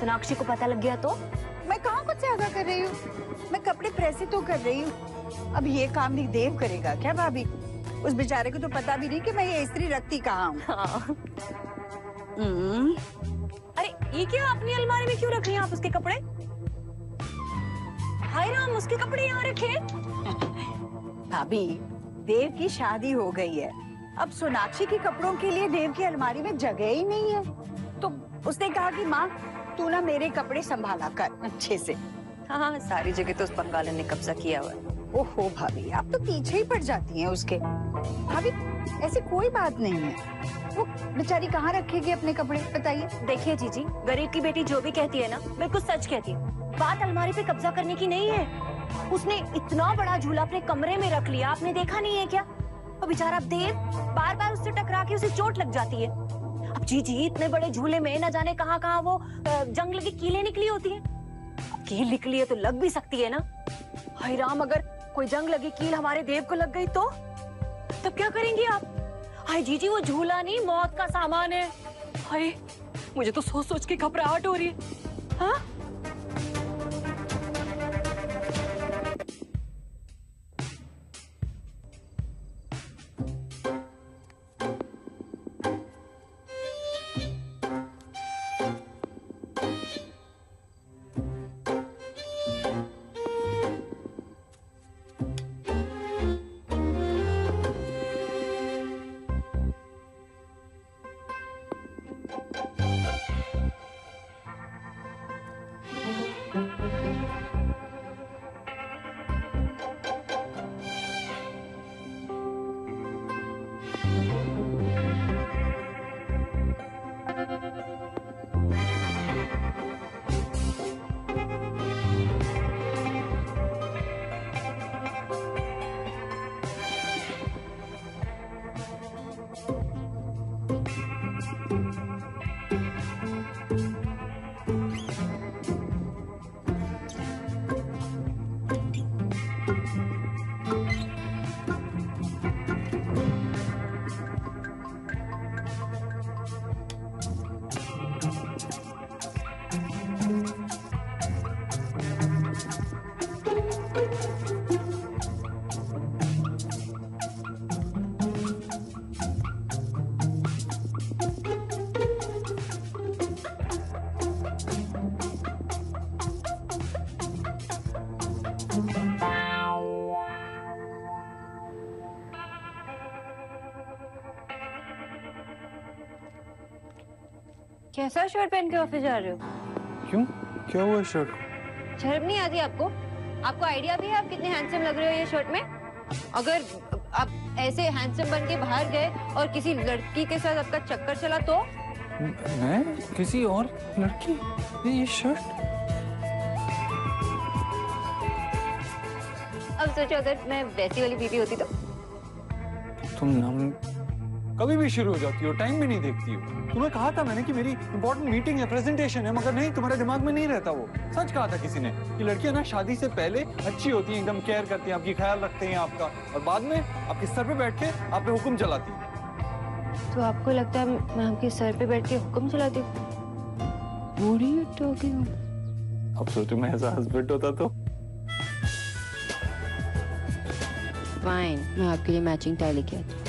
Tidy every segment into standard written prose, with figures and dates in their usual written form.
सोनाक्षी को पता लग गया तो? मैं कहाँ कुछ ज्यादा कर रही हूँ, मैं कपड़े प्रेस ही तो कर रही हूँ। अब ये काम भी देव करेगा क्या भाभी? उस बेचारे को तो पता भी नहीं कि मैं ये इस्त्री रखती कहाँ हूँ। हाँ। अरे ये क्या, अपनी अलमारी में क्यों रख रही हैं आप उसके कपड़े? हाय राम, उसके कपड़े यहाँ रखे। भाभी, देव की शादी हो गई है, अब सोनाक्षी के कपड़ों के लिए देव की अलमारी में जगह ही नहीं है। तो उसने कहा कि माँ तू ना मेरे कपड़े संभाला कर अच्छे से। हाँ, सारी जगह तो उस बंगालन ने कब्जा किया हुआ है। ओहो भाभी, आप तो पीछे ही पड़ जाती हैं उसके। भाभी ऐसी कोई बात नहीं है, वो बेचारी कहाँ रखेगी अपने कपड़े बताइए। देखिए जीजी, गरीब की बेटी जो भी कहती है ना बिल्कुल सच कहती है। बात अलमारी पे कब्जा करने की नहीं है। उसने इतना बड़ा झूला अपने कमरे में रख लिया, आपने देखा नहीं है क्या? और बेचारा देव बार बार उससे टकरा के उसे चोट लग जाती है। अब जीजी, इतने बड़े झूले में न जाने कहाँ कहाँ वो जंग लगी कीलें निकली होती है। कील निकली है तो लग भी सकती है ना। हाय राम, अगर कोई जंग लगी कील हमारे देव को लग गई तो तब क्या करेंगी आप? हाय जीजी, वो झूला नहीं मौत का सामान है। हाय, मुझे तो सोच सोच के घबराहट हो रही है। हाँ? कैसा शर्ट पहन के ऑफिस जा रहे हो? क्यों, क्या हुआ शर्ट को? शर्म नहीं आती आपको? आपको आइडिया भी है आप कितने हैंडसम लग रहे हो ये शर्ट में? अगर आप ऐसे हैंडसम बन के बाहर गए और किसी लड़की के साथ आपका चक्कर चला तो? मैं किसी और लड़की? ये शर्ट? अब सोचो अगर मैं वैसी वाली बीवी होती तो? तुम ना कभी भी शुरू हो जाती हो, टाइम भी नहीं देखती हो। तुम्हें कहा था मैंने कि मेरी इंपॉर्टेंट मीटिंग है, प्रेजेंटेशन है, मगर नहीं, तुम्हारे दिमाग में नहीं रहता वो। सच कहा था किसी ने कि लड़कियां ना शादी से पहले अच्छी होती हैं, एकदम केयर करती हैं, आपकी ख्याल रखते हैं आपका, और बाद में आपके सर पे बैठ के आप पे हुक्म चलाती हैं। तो आपको लगता है मैं आपके सर पे बैठ के हुक्म चलाती हूँ? अब सोचो मैं ऐसा हस्बैंड होता तो। फाइन, मैं आपके लिए मैचिंग टाई लेके आती हूँ।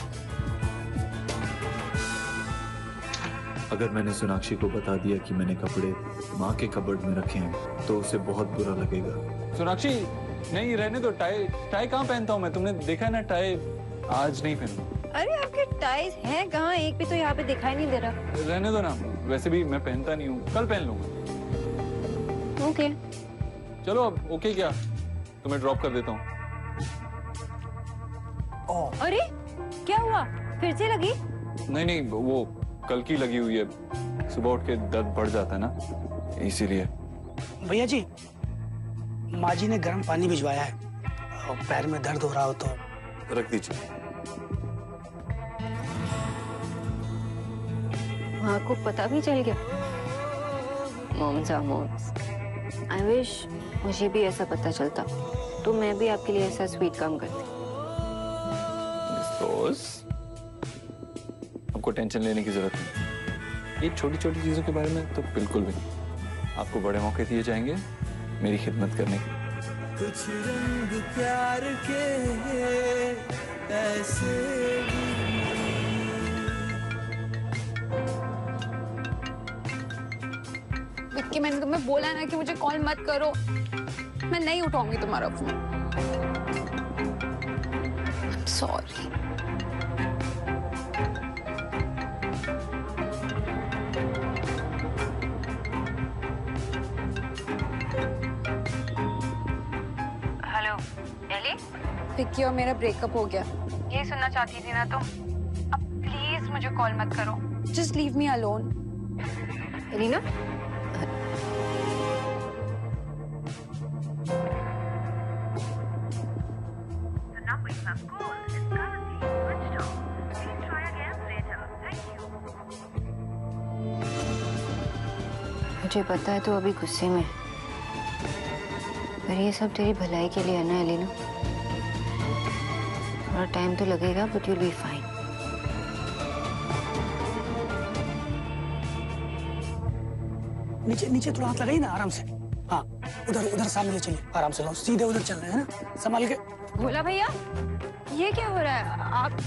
अगर मैंने सोनाक्षी को बता दिया कि मैंने कपड़े माँ के कबर्ड में रखे हैं तो उसे बहुत बुरा लगेगा। सोनाक्षी, नहीं रहने दो। टाई कहाँ पहनता हूँ मैं? तुमने देखा है ना, टाई आज नहीं पहनूं। अरे आपके टाइज हैं कहाँ? एक भी तो यहाँ पे दिखाई नहीं दे रहा। रहने दो ना, वैसे भी मैं पहनता नहीं हूँ, कल पहन लूंगा। ओके। चलो अब ओके क्या, तुम्हें ड्रॉप कर देता हूँ। अरे क्या हुआ, फिर से लगी? नहीं, वो कल की लगी हुई है, सुबह उठ के दर्द बढ़ जाता है ना, इसीलिए। भैया जी, माँ जी ने गर्म पानी भिजवाया है, और पैर में दर्द हो रहा हो तो रख दीजिए। माँ को पता भी चल गया? Moms are moms. I wish मुझे भी ऐसा पता चलता तो मैं भी आपके लिए ऐसा स्वीट काम करती। आपको टेंशन लेने की जरूरत नहीं, ये छोटी छोटी चीजों के बारे में तो बिल्कुल भी नहीं। आपको बड़े मौके दिए जाएंगे मेरी खिदमत करने के। कुछ रंग प्यार के ऐसे विक्की, मैंने तुम्हें बोला ना कि मुझे कॉल मत करो। मैं नहीं उठाऊंगी तुम्हारा phone. Sorry. Hello Ellie, Vicky और मेरा ब्रेकअप हो गया। ये सुनना चाहती थी ना तुम? अब प्लीज मुझे कॉल मत करो। Just leave me alone. Elina, मुझे पता है तो अभी गुस्से में, पर ये सब तेरी भलाई के लिए है ना एलिना। थोड़ा टाइम तो लगेगा but you will be fine. नीचे नीचे थोड़ा हाथ लगाइए ना, आराम से। हाँ, उधर उधर सामने ले चलिए, आराम से लो, सीधे उधर चल रहे हैं ना, संभाल के। भोला भैया, ये क्या हो रहा है?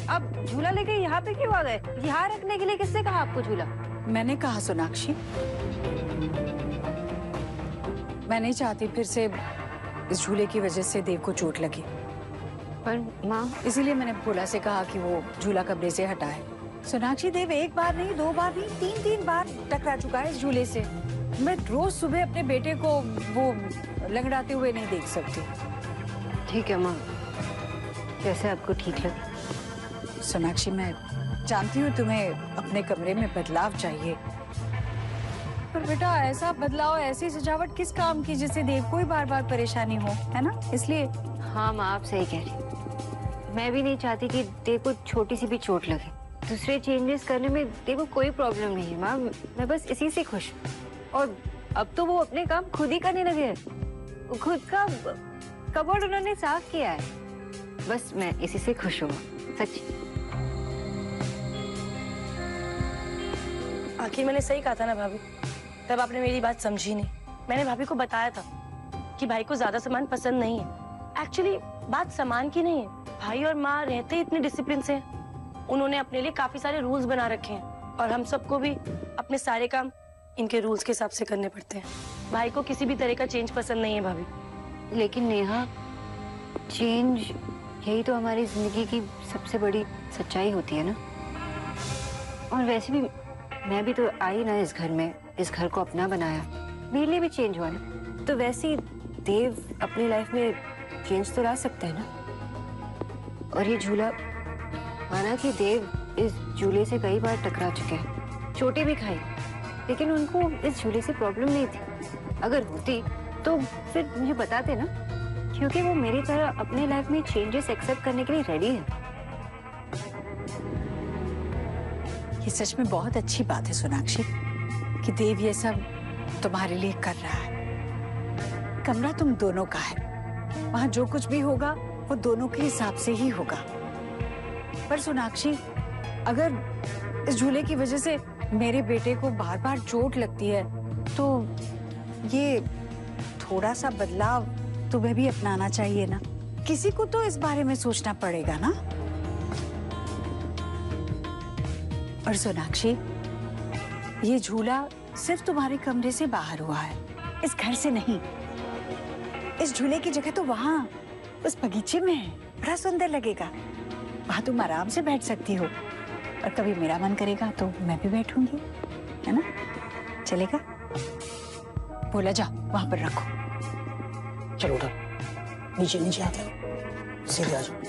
आप झूला लेके यहाँ पे क्यों आ गए? यहाँ रखने के लिए किसने कहा आपको झूला? मैंने कहा सोनाक्षी, मैं नहीं चाहती फिर से इस झूले की वजह से देव को चोट लगी। पर माँ, इसीलिए मैंने भोला से कहा कि वो झूला कमरे से हटाए। सोनाक्षी, देव एक बार नहीं, दो बार नहीं, तीन बार टकरा चुका है इस झूले से। मैं रोज सुबह अपने बेटे को वो लंगड़ाते हुए नहीं देख सकती। ठीक है माँ, जैसे आपको ठीक लगे। सोनाक्षी, मैं जानती हूँ तुम्हें अपने कमरे में बदलाव चाहिए, पर बेटा ऐसा बदलाव, ऐसी सजावट किस काम की जिससे देव को ही बार बार परेशानी हो, है ना? इसलिए। हाँ माँ, आप सही कह रही। मैं भी नहीं चाहती कि देव को छोटी सी भी चोट लगे। दूसरे चेंजेस करने में देव को कोई प्रॉब्लम नहीं है माँ, मैं बस इसी से खुश हूँ। और अब तो वो अपने काम खुद ही करने लगे हैं। खुद का कबर्ड उन्होंने साफ किया है। बस मैं इसी से खुश हूँ सच। आखिर मैंने सही कहा था ना भाभी, तब आपने मेरी बात समझी नहीं। मैंने भाभी को बताया था कि भाई को ज्यादा सामान पसंद नहीं है। एक्चुअली बात सामान की नहीं है, भाई और माँ रहते इतने डिसिप्लिन से। उन्होंने अपने लिए काफी सारे रूल्स बना रखे हैं और हम सबको भी अपने सारे काम इनके रूल्स के हिसाब से करने पड़ते हैं। भाई को किसी भी तरह का चेंज पसंद नहीं है भाभी। लेकिन नेहा, चेंज यही तो हमारी जिंदगी की सबसे बड़ी सच्चाई होती है ना। और वैसे भी मैं भी तो आई ना इस घर में, इस घर को अपना बनाया, मेरे लिए भी चेंज हुआ ना। तो वैसे ही देव अपनी लाइफ में चेंज तो ला सकते हैं ना। और ये झूला, माना कि देव इस झूले से कई बार टकरा चुके हैं, चोटें भी खाई, लेकिन उनको इस झूले से प्रॉब्लम नहीं थी। अगर होती तो फिर मुझे बताते ना, क्योंकि वो मेरी तरह अपने लाइफ में चेंजेस एक्सेप्ट करने के लिए रेडी है। ये सच में बहुत अच्छी बात है सोनाक्षी कि देव ये सब तुम्हारे लिए कर रहा है। कमरा तुम दोनों का है, वहां जो कुछ भी होगा वो दोनों के हिसाब से ही होगा। पर सोनाक्षी, अगर इस झूले की वजह से मेरे बेटे को बार बार चोट लगती है तो ये थोड़ा सा बदलाव तुम्हें भी अपनाना चाहिए ना। किसी को तो इस बारे में सोचना पड़ेगा ना। और सोनाक्षी, ये झूला सिर्फ तुम्हारे कमरे से बाहर हुआ है, इस घर से नहीं। इस झूले की जगह तो वहाँ उस बगीचे में है, बड़ा सुंदर लगेगा। वहाँ तुम आराम से बैठ सकती हो, और कभी मेरा मन करेगा तो मैं भी बैठूंगी, है ना? चलेगा? बोला, जाओ वहां पर रखो। चलो उधर नीचे नीचे हाथ लगाओ, सीधे आ जाओ।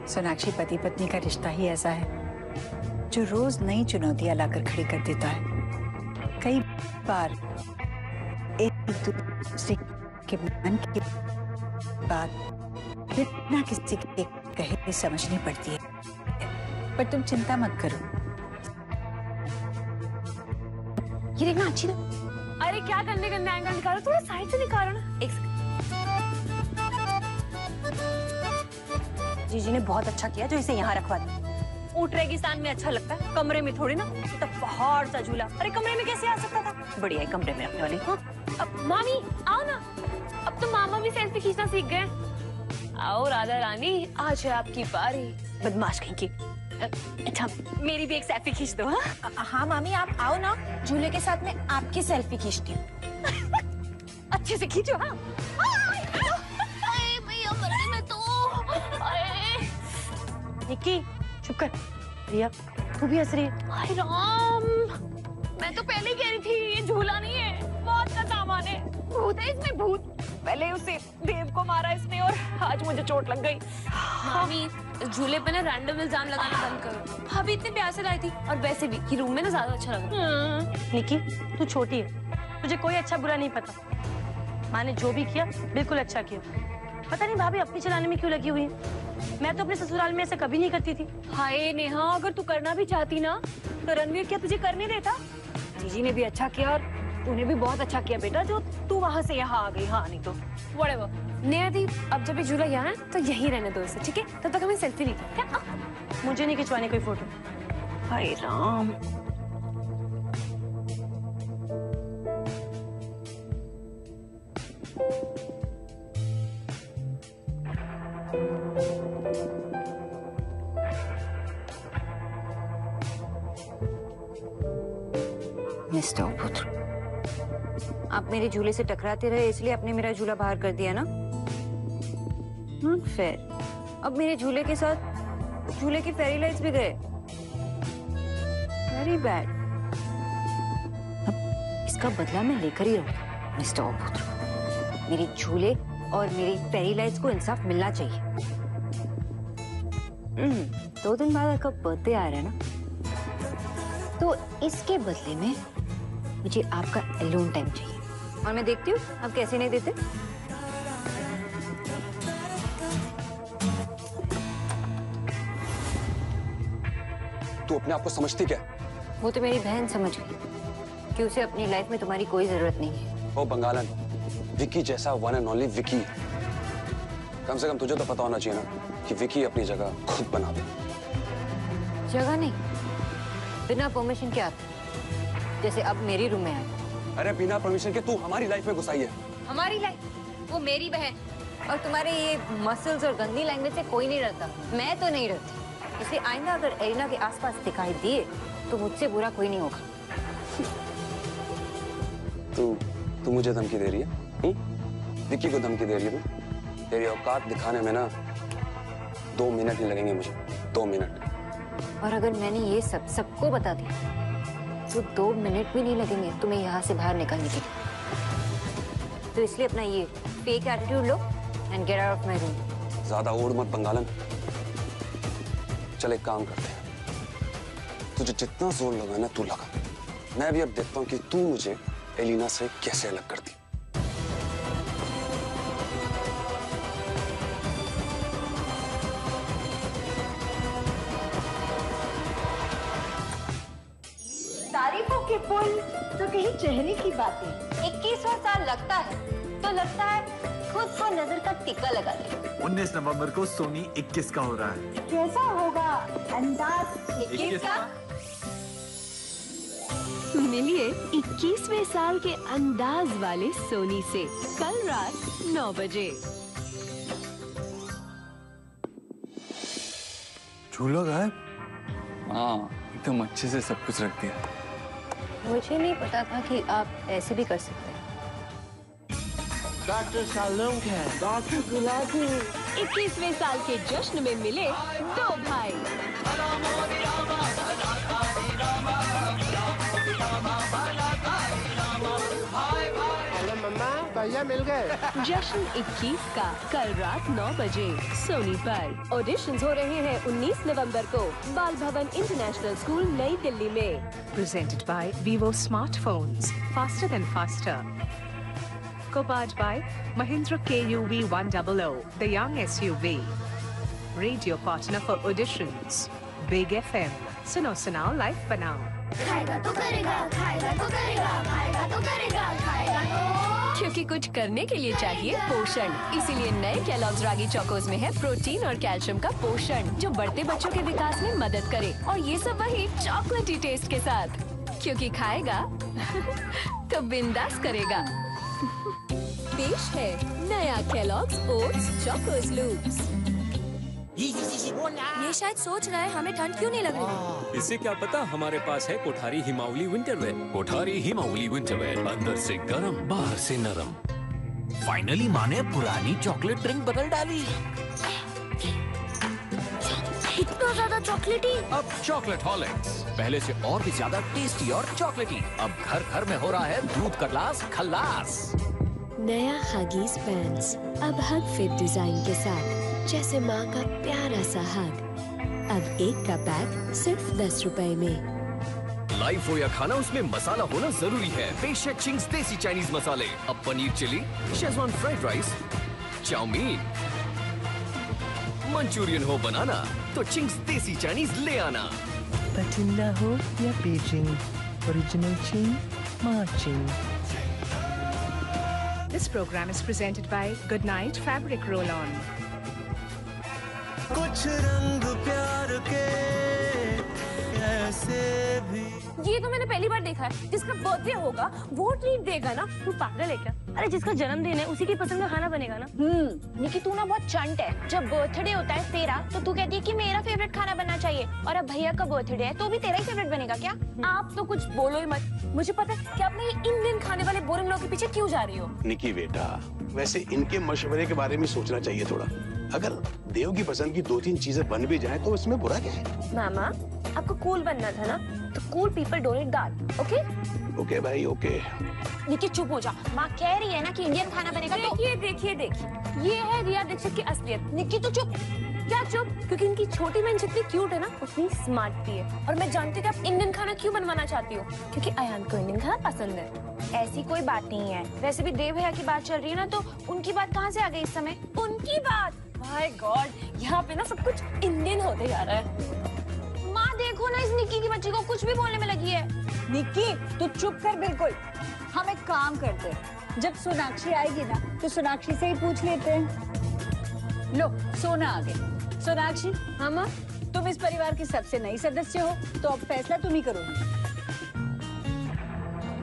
सोनाक्षी, पति पत्नी का रिश्ता ही ऐसा है जो रोज नई चुनौतियां लाकर खड़ी कर देता है। कई बार एक दूसरे के मन की बात बिना किसी के कहे समझनी पड़ती है, पर तुम चिंता मत करो। ये देखना अच्छी ना। अरे क्या गंदे गंदे एंगल निकालो, थोड़ा साइड से निकालो ना। एक सेकंड। जीजी ने बहुत अच्छा किया जो इसे यहाँ रखवा दिया। ऊँट रेगिस्तान में अच्छा लगता है, कमरे में थोड़ी ना। तो पहाड़ सा झूला, अरे कमरे में कैसे आ सकता था? बढ़िया है कमरे में रखने वाली। हाँ? अब मामी आओ ना, अब तो मामा भी सेल्फी खींचना सीख गए। आओ राधा रानी, आज है आपकी बारी। बदमाश कहीं की। अच्छा मेरी भी एक सेल्फी खींच दो। हाँ हाँ मामी आप आओ ना, झूले के साथ में आपकी सेल्फी खींचती हूँ। अच्छे से खींचो। हाँ भैया मरने में तो। निक्की चुप कर। रिया तू भी हंस रही है। हाय राम, मैं तो पहले ही कह रही थी ये झूला नहीं है, बहुत का सामान है, भूत है इसमें, भूत। पहले उसे देव को मारा इसने और आज मुझे चोट लग गई। मामी झूले पे ना रैंडम इल्जाम लगाना बंद करो। भाभी इतने प्यार से लाई थी, और वैसे भी ये रूम में ना ज्यादा अच्छा लगा। निक्की तू छोटी है, तुझे कोई अच्छा बुरा नहीं पता। माँ ने जो भी किया बिल्कुल अच्छा किया। पता नहीं भाभी अपनी चलाने में क्यों लगी हुई है। मैं तो अपने ससुराल में ऐसा कभी नहीं करती थी। हाय नेहा, अगर तू करना भी चाहती ना तो रणवीर क्या तुझे करने देता? जीजी ने भी अच्छा किया और तूने भी बहुत अच्छा किया बेटा, जो तू वहाँ से यहाँ आ गई। हाँ नहीं तो व्हाटएवर। नेहा दी, अब जब ये झूला यहाँ है तो यहीं रहने दो इसे, ठीक है? तब तक हमें सेल्फी ली क्या? मुझे नहीं खिंचवानी कोई फोटो। हाय राम। मिस्टर पुत्र, आप मेरे झूले से टकराते रहे इसलिए आपने मेरा झूला बाहर कर दिया ना? फिर अब मेरे झूले के साथ झूले की फेरी लाइट्स भी गए। Very bad. अब इसका बदला मैं लेकर ही रहूंगा मिस्टर पुत्र। मेरे झूले और मेरी फेरी लाइट्स को इंसाफ मिलना चाहिए। 2 दिन बाद आपका बर्थडे आ रहा है ना, तो इसके बदले में मुझे आपका अलोन टाइम चाहिए, और मैं देखती हूँ आप कैसे नहीं देते। तू अपने आप को समझती क्या? वो तो मेरी बहन समझ गई कि उसे अपनी लाइफ में तुम्हारी कोई जरूरत नहीं है। ओ बंगालन, विकी जैसा वन एंड ओनली विकी। कम से कम तुझे तो पता होना चाहिए ना कि विकी अपनी जगह खुद बना दे। जगह नहीं, बिना परमिशन के आते, जैसे अब मेरी रूम में आए। अरे बिना परमिशन के तू हमारी लाइफ में घुसाई है। हमारी लाइफ? वो मेरी बहन, और तुम्हारे ये मसल्स और गंदी लैंग्वेज से कोई नहीं रहता। मैं तो नहीं रहती, इसलिए आइंदा अगर एरिना के आसपास दिखाई दिए तो मुझसे बुरा कोई नहीं होगा। तू मुझे धमकी दे रही है? विक्की को धमकी दे रही है तू? तेरी औकात दिखाने में ना 2 मिनट नहीं लगेंगे मुझे, 2 मिनट। और अगर मैंने ये सबको बता दिया तो 2 मिनट भी नहीं लगेंगे तुम्हें यहाँ से बाहर निकलने के लिए। तो इसलिए अपना ये fake attitude low and get out of my room. ज्यादा ओढ़ मत बंगालन। चल एक काम करते हैं, तुझे जितना जोर लगाना तू लगा। मैं भी अब देखता हूँ कि तू मुझे एलिना से कैसे अलग करती। तारीफों के पुल तो कहीं चेहरे की बातें। 21वां साल लगता है तो लगता है खुद को नजर का टिक्का लगा ले। 19 नवंबर को सोनी 21 का हो रहा है। कैसा होगा अंदाज 21 का? मिलिए 21वें साल के अंदाज वाले सोनी से कल रात 9 बजे। झूला गायब? हाँ, एकदम अच्छे से सब कुछ रख दिया। मुझे नहीं पता था कि आप ऐसे भी कर सकते हैं। डॉक्टर शालूम है, डॉक्टर गुलाबी। 21वें साल के जश्न में मिले 2 भाई। हेलो मम्मा, भैया मिल गए। जश्न 21 का कल रात 9 बजे सोनी पर। ऑडिशंस हो रहे हैं 19 नवंबर को बाल भवन इंटरनेशनल स्कूल नई दिल्ली में। Presented by Vivo Smartphones, faster than faster. Co-powered by Mahindra KUV 100, the young SUV. Radio partner for auditions, Big FM. सुनो सुनाओ लाइव बनाओ। खाएगा तो करेगा, खाएगा तो करेगा, खाएगा तो करेगा, खाएगा तो क्योंकि कुछ करने के लिए चाहिए पोषण, इसीलिए नए केलॉग्स रागी चोकोज में है प्रोटीन और कैल्शियम का पोषण जो बढ़ते बच्चों के विकास में मदद करे, और ये सब वही चॉकलेटी टेस्ट के साथ, क्योंकि खाएगा तो बिंदास करेगा। पेश है नया केलॉग्स ओट्स चोकोज लूप्स। ये शायद सोच रहा है हमें ठंड क्यों नहीं लग रही। इससे क्या पता, हमारे पास है कोठारी हिमावली विंटरवेयर। कोठारी हिमावली विंटरवेयर, अंदर से गरम बाहर से नरम। फाइनली माँ ने पुरानी चॉकलेट ड्रिंक बदल डाली। इतना ज्यादा चॉकलेटी। अब चॉकलेट हॉलिक्स पहले से और भी ज्यादा टेस्टी और चॉकलेटी। अब घर घर में हो रहा है दूध का ग्लास खल्लास। नया हगीज पैंट्स अब हग फिट डिजाइन के साथ, जैसे माँ का प्यारा सा हग। अब एक का पैक सिर्फ 10 रुपए में। लाइफ हो या खाना, उसमें मसाला होना जरूरी है। पेश है चिंग्स देसी चाइनीज मसाले। अब paneer chilli, Schezwan fried rice, chowmein, Manchurian हो बनाना तो चिंग्स देसी चाइनीज ले आना। पटिंडा हो या बीजिंग, ओरिजिनल चिंग, माँ चिंग। This program is presented by Goodnight Fabric Roll-On. कुछ रंग प्यार के ऐसे भी। ये तो मैंने पहली बार देखा है, जिसका बर्थडे होगा वो ट्रीट देगा ना। तू पागल है क्या? अरे जिसका जन्मदिन है उसी की पसंद का खाना बनेगा ना। निकी तू ना बहुत चंट है। जब बर्थडे होता है तेरा तो तू कहती है कि मेरा फेवरेट खाना बनना चाहिए, और अब भैया का बर्थडे है तो भी तेरा ही फेवरेट बनेगा क्या? आप तो कुछ बोलो ही मत। मुझे पता है कि आप ये इंडियन खाने वाले बोरिंग लोगों के पीछे क्यों जा रही हो। निकी बेटा, वैसे इनके मशवरे के बारे में सोचना चाहिए थोड़ा। अगर देव की पसंद की 2-3 चीजें बन भी जाए तो इसमें बुरा क्या है? मामा, आपको कूल बनना था ना, तो कूल पीपल डोनेट दाल। ओके ओके भाई ओके। निकी चुप हो जा। माँ कह रही है ना कि इंडियन खाना बनेगा तो। देखिए, ये है रिया दीक्षित की असलियत। निकी तू चुप। क्या चुप? क्योंकि इनकी छोटी बहन जितनी क्यूट है ना उतनी स्मार्ट भी है। और मैं जानती हूँ कि आप इंडियन खाना क्यों बनवाना चाहती हो, क्योंकि अयान को इंडियन खाना पसंद है। ऐसी कोई बात नहीं है। वैसे भी देव भैया की बात चल रही है ना, तो उनकी बात कहाँ से आ गई इस समय? उनकी बात? माय गॉड, यहाँ पे ना सब कुछ इंडियन होते जा रहा है। माँ देखो ना, इस निक्की की बच्ची को कुछ भी बोलने में लगी है। निक्की तू चुप कर बिल्कुल। हम एक काम करते हैं, जब सोनाक्षी आएगी ना तो सोनाक्षी से ही पूछ लेते हैं। लो सोना आ गई। सोनाक्षी, हाँ माँ, तुम इस परिवार की सबसे नई सदस्य हो तो अब फैसला तुम ही करोगी।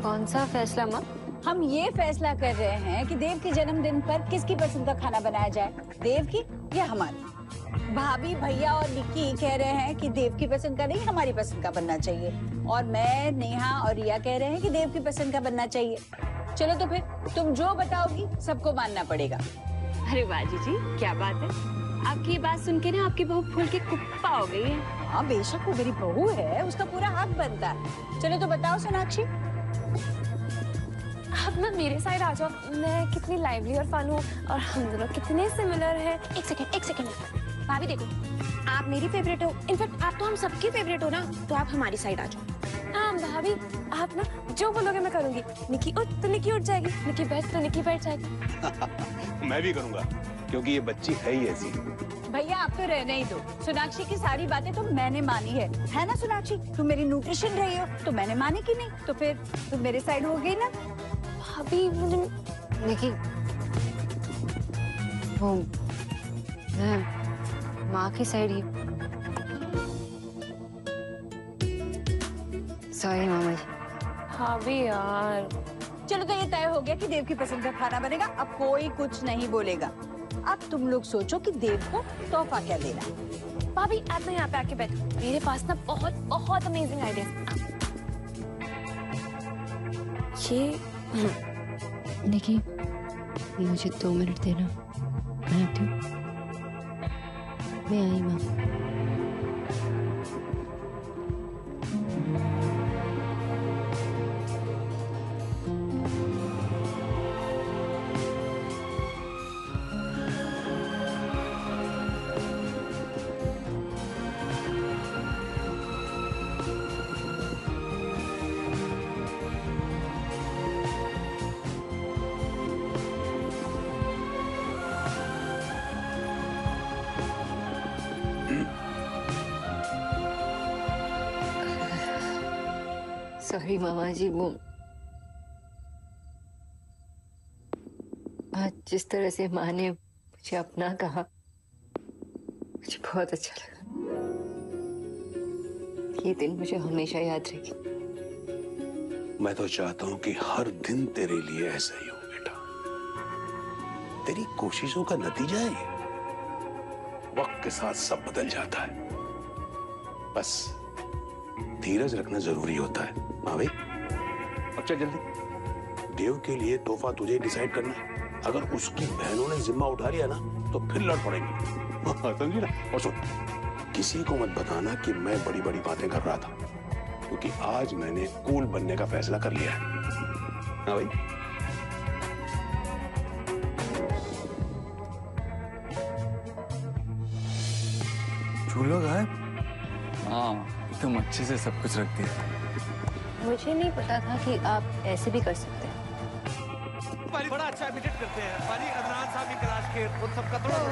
कौन सा फैसला माँ? हम ये फैसला कर रहे हैं कि देव के जन्मदिन पर किसकी पसंद का खाना बनाया जाए, देव की या हमारी। भाभी, भैया और निक्की कह रहे हैं कि देव की पसंद का नहीं हमारी पसंद का बनना चाहिए, और मैं, नेहा और रिया कह रहे हैं कि देव की पसंद का बनना चाहिए। चलो तो फिर तुम जो बताओगी सबको मानना पड़ेगा। अरे बाजी जी, क्या बात है, आपकी ये बात सुन के ना आपकी बहू फूल के कुप्पा हो गई है। हाँ बेशक वो मेरी बहू है, उसका पूरा हक बनता है। चलो तो बताओ सोनाक्षी। आप ना मेरे साइड आ जाओ। मैं कितनी लाइवली और फन हूँ, और हम दोनों कितने सिमिलर हैं। एक सेकंड। भाभी देखो, आप मेरी फेवरेट हो, इनफैक्ट आप तो हम सबकी फेवरेट हो ना, तो आप हमारी साइड आ जाओ। हाँ भाभी, आप ना जो बोलोगे मैं करूँगी। निकी उठ तो निकी उठ जाएगी, निकी बैठ तो निकी बैठ जाएगी। मैं भी करूँगा, क्योंकि ये बच्ची है ही ऐसी। भैया आप तो रहने ही दो। सोनाक्षी की सारी बातें तो मैंने मानी है ना सोनाक्षी? तुम मेरी न्यूट्रिशन रही हो तो मैंने मानी कि नहीं? तो फिर तुम मेरे साइड हो गई ना। भाभी मुझे निकी, वो मैं माँ की साइड ही। सॉरी मामा जी। भाभी यार। चलो तो ये तय हो गया कि देव की पसंद का खाना बनेगा। अब कोई कुछ नहीं बोलेगा। अब तुम लोग सोचो कि देव को तोहफा क्या देना। भाभी आप ना यहाँ पे आके बैठो, मेरे पास ना बहुत बहुत अमेजिंग आइडिया। ये निकी, मुझे 2 मिनट देना, मैं आती हूँ। मैं आई माँ। सॉरी मामा जी, वो जिस तरह से माँ ने मुझे अपना कहा, मुझे बहुत अच्छा लगा। ये दिन मुझे हमेशा याद रहेगी। मैं तो चाहता हूं कि हर दिन तेरे लिए ऐसा ही हो बेटा। तेरी कोशिशों का नतीजा है ये। वक्त के साथ सब बदल जाता है, बस धीरज रखना जरूरी होता है। हाँ भाई, अब चल जल्दी। देव के लिए तोहफा तुझे डिसाइड करना है। अगर उसकी बहनों ने जिम्मा उठा लिया ना तो फिर लड़ पड़ेंगे। समझी ना? और सुन, किसी को मत बताना कि मैं बड़ी बड़ी बातें कर रहा था, क्योंकि आज मैंने कूल बनने का फैसला कर लिया है। हाँ भाई, झूलो गायब? हाँ, एकदम अच्छे से सब कुछ रख दिया। मुझे नहीं पता था कि आप ऐसे भी कर सकते हैं। बड़ा अच्छा इमिटेट करते हैं पाली। अदनान साहब की क्लास के उन सबका थोड़ा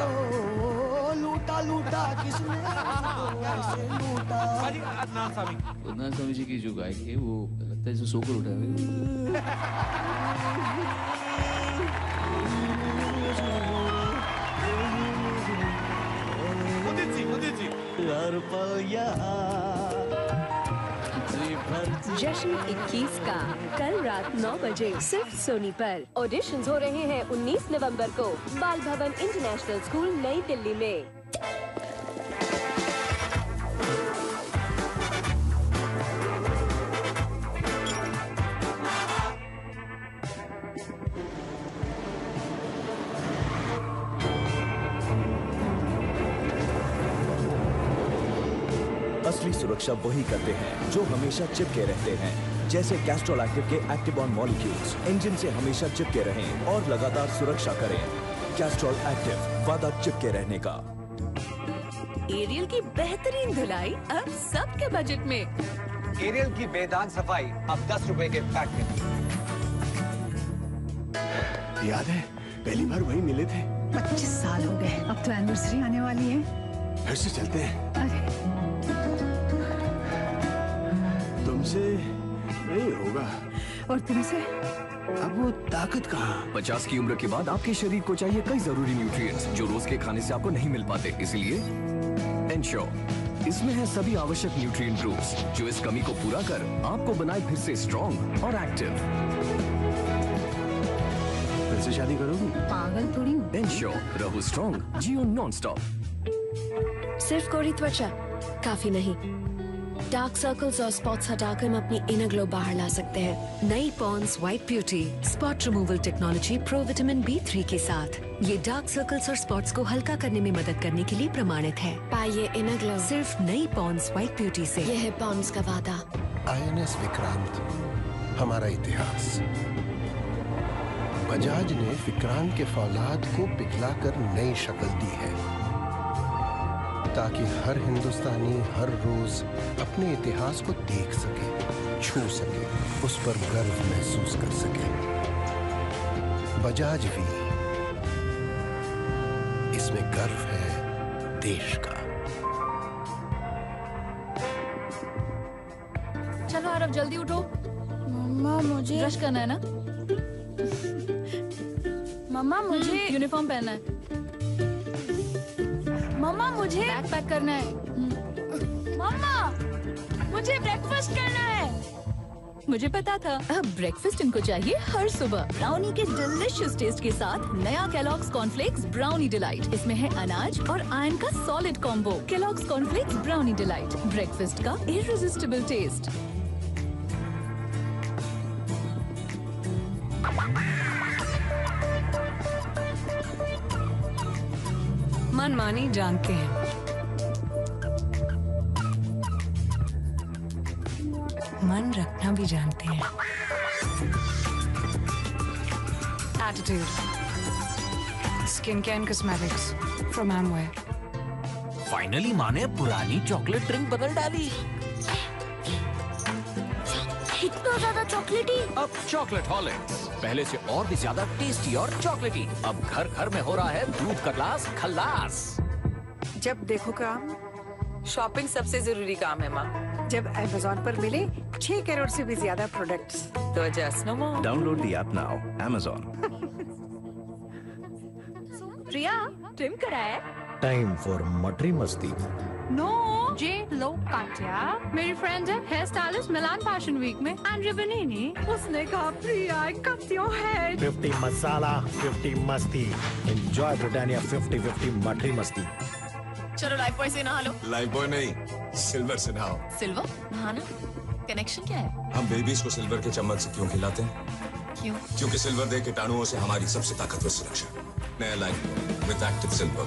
लूटा लूटा किसने लूटा। पाली अदनान साहब अदनान साहब जी की जो गायक है वो लगता है जैसे सोकर उठा है। मुदित जी जश्न 21 का कल रात 9 बजे सिर्फ सोनी पर। ऑडिशंस हो रहे हैं 19 नवंबर को बाल भवन इंटरनेशनल स्कूल नई दिल्ली में। असली सुरक्षा वही करते हैं जो हमेशा चिपके रहते हैं, जैसे कैस्ट्रॉल एक्टिव के एक्टिव-ऑन मॉलिक्यूल्स इंजन से हमेशा चिपके रहें और लगातार सुरक्षा करें। कैस्ट्रॉल एक्टिव, वादा चिपके रहने का। एरियल की बेहतरीन धुलाई अब सबके बजट में। एरियल की बेदाग सफाई अब 10 रुपए के पैक में। याद है पहली बार वही मिले थे? 25 साल हो गए। अब तो एनिवर्सरी आने वाली है। फिर से चलते हैं। अरे तुमसे नहीं होगा। और तुमसे? अब वो ताकत कहाँ? 50 की उम्र के बाद आपके शरीर को चाहिए कई जरूरी न्यूट्रिएंट्स जो रोज के खाने से आपको नहीं मिल पाते, इसलिए एनश्योर इसमें है सभी आवश्यक न्यूट्रिएंट ग्रुप्स जो इस कमी को पूरा कर आपको बनाए फिर से स्ट्रॉन्ग और एक्टिव। फिर से शादी करोगी? पागल थोड़ी हूँ। एनश्योर रहो स्ट्रॉन्ग, जियो नॉन स्टॉप। सिर्फ कोरी त्वचा काफी नहीं, डार्क सर्कल्स और स्पॉट्स हटाकर हम अपनी इनर ग्लो बाहर ला सकते हैं। नई Pond's white beauty spot removal technology pro vitamin B3 के साथ ये डार्क सर्कल्स और स्पॉट्स को हल्का करने में मदद करने के लिए प्रमाणित है। पाइए इनर ग्लो सिर्फ नई पॉन्ड्स व्हाइट ब्यूटी से। यह है पॉन्ड्स का वादा। INS विक्रांत, हमारा इतिहास। बजाज ने विक्रांत के फौलाद को पिघलाकर नई शक्ल दी है, ताकि हर हिंदुस्तानी हर रोज अपने इतिहास को देख सके, छू सके, उस पर गर्व महसूस कर सके। बजाज भी, इसमें गर्व है देश का। चलो आरव जल्दी उठो। मम्मा मुझे ब्रश करना है ना? मम्मा मुझे यूनिफॉर्म पहनना है। मम्मा मुझे बैग पैक करना है। मम्मा मुझे ब्रेकफास्ट करना है। मुझे पता था। अब ब्रेकफास्ट इनको चाहिए हर सुबह। ब्राउनी के डिलिशियस टेस्ट के साथ नया केलॉग्स कॉर्नफ्लेक्स ब्राउनी डिलाइट। इसमें है अनाज और आयरन का solid combo. Kellogg's cornflakes brownie delight, breakfast का इररेसिस्टिबल टेस्ट। मनमानी जानते हैं, मन रखना भी जानते हैं। Attitude, skin care and cosmetics from Amway. Finally माँ ने पुरानी चॉकलेट ड्रिंक बदल डाली। इतना ज्यादा चॉकलेटी। अब चॉकलेट हॉलिक्स पहले से और भी ज्यादा टेस्टी और चॉकलेटी। अब घर घर में हो रहा है दूध का ग्लास खल्लास। जब देखो काम, शॉपिंग सबसे जरूरी काम है माँ। जब अमेज़न पर मिले 6 करोड़ से भी ज्यादा प्रोडक्ट्स, तो just no more. Download the app now, Amazon। Priya trim कराया? टाइम फॉर मटरी मस्ती। नो जे लो काटिया। मेरी फ्रेंड है hair stylist Milan fashion week में एंड्रिया बेनिनी। उसने कहा प्रिया कट योर हेयर। 50 मसाला 50 मस्ती। एंजॉय ब्रिटानिया 50-50 मटरी मस्ती। चलो लाइफ बॉय से नहा लो। लाइफ बॉय नहीं, सिल्वर से नहाओ। सिल्वर नहाना कनेक्शन क्या है? हम बेबीज को सिल्वर के चम्मच से क्यों खिलाते हैं? क्यों? क्योंकि सिल्वर दे कीटाणुओं से हमारी सबसे ताकतवर सुरक्षा। नया life boy with active silver,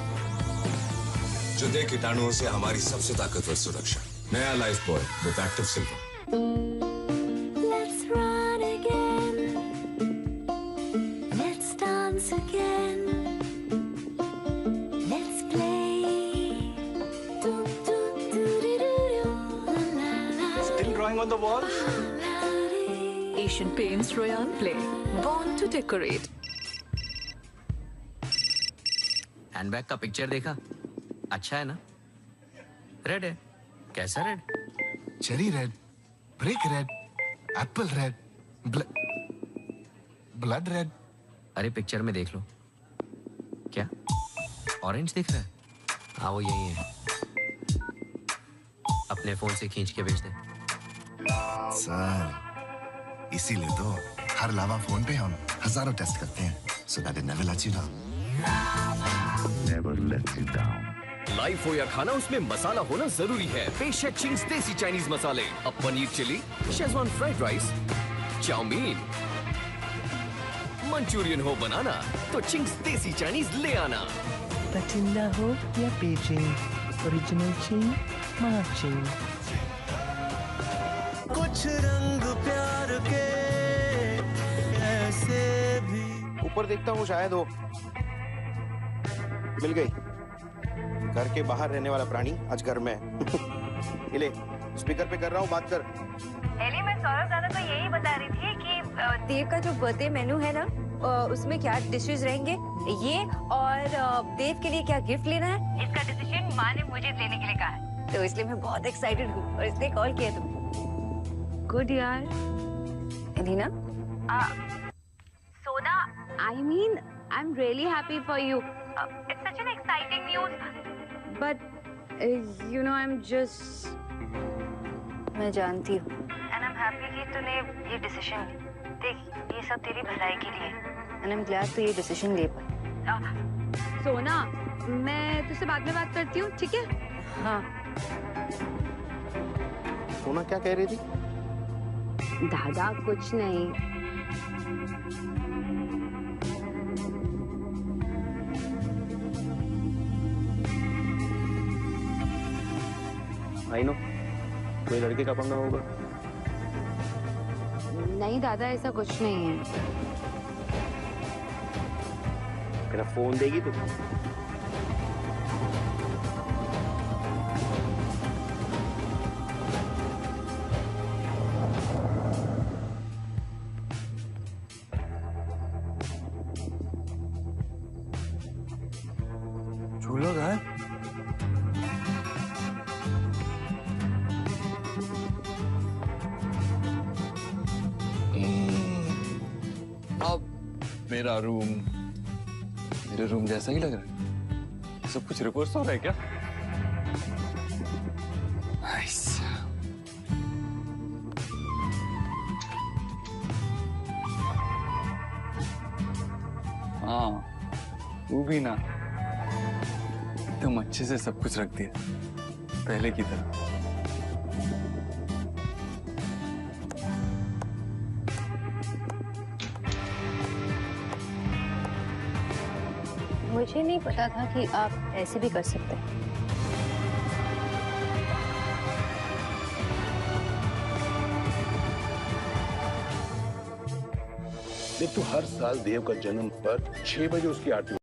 जो दे कीटाणुओं से हमारी सबसे ताकतवर सुरक्षा। नया life boy with active silver. Let's run again. Let's dance again. Let's play. Still drawing on the wall? Asian Paints Royale Play. Born to decorate. Handbag का picture देखा? अच्छा है ना? रेड है। कैसा red? Cherry red, brick red, Apple red, blood red. अरे picture में देख लो। क्या? ऑरेंज दिख रहा है? हाँ वो यही है। अपने फोन से खींच के भेज दे। सर, इसीलिए तो हर लावा फोन पे हम हजारों टेस्ट करते हैं, so that it never lets you down. Never lets you down. Life हो या खाना, उसमें मसाला होना जरूरी है। पेश है चिंग्स देसी चाइनीज मसाले। अब paneer chilli, Schezwan fried rice, chowmein, Manchurian हो बनाना तो चिंग्स देसी चाइनीज ले आना। पटिंडा हो या बीजिंग, ओरिजिनल चिंग, माचिंग। कुछ रंग प्यार के ऐसे भी। ऊपर देखता हूँ, शायद हो। मिल गई। घर के बाहर रहने वाला प्राणी आज घर में है। ले, स्पीकर पे कर रहा हूँ, बात कर। एली, मैं सौरभ दादा को यही बता रही थी कि देव का जो बर्थडे मेनू है ना, उसमें क्या डिशेस रहेंगे ये, और देव के लिए क्या गिफ्ट लेना है, इसका डिसीजन माँ ने मुझे लेने के लिए कहा है। तो इसलिए मैं बहुत एक्साइटेड हूँ और इसलिए कॉल किया तुमको। गुड यार। एलिना, सोना, I mean I am really happy for you. It's such an exciting news, but you know I am just. मैं जानती हूँ। एंड आई एम हैप्पी कि तूने ये डिसीजन ली। देख, ये सब तेरी भलाई के लिए। एंड आई एम ग्लैड तू ये डिसीजन ले पाई। सोना, मैं तुझसे बाद में बात करती हूँ, ठीक है? हाँ। सोना क्या कह रही थी? दादा कुछ नहीं। आई नो, कोई लड़के का पंगा होगा। नहीं दादा, ऐसा कुछ नहीं है। मेरा फोन देगी तू? झूला गाय। अब मेरा रूम मेरे रूम जैसा ही लग रहा है। सब कुछ रिवर्स हो रहा है क्या? नाइस। हाँ, वो भी ना एकदम अच्छे से सब कुछ रख दिया, पहले की तरह। मुझे नहीं पता था कि आप ऐसे भी कर सकते हैं। देख, तू हर साल देव का जन्म पर 6 बजे उसकी आरती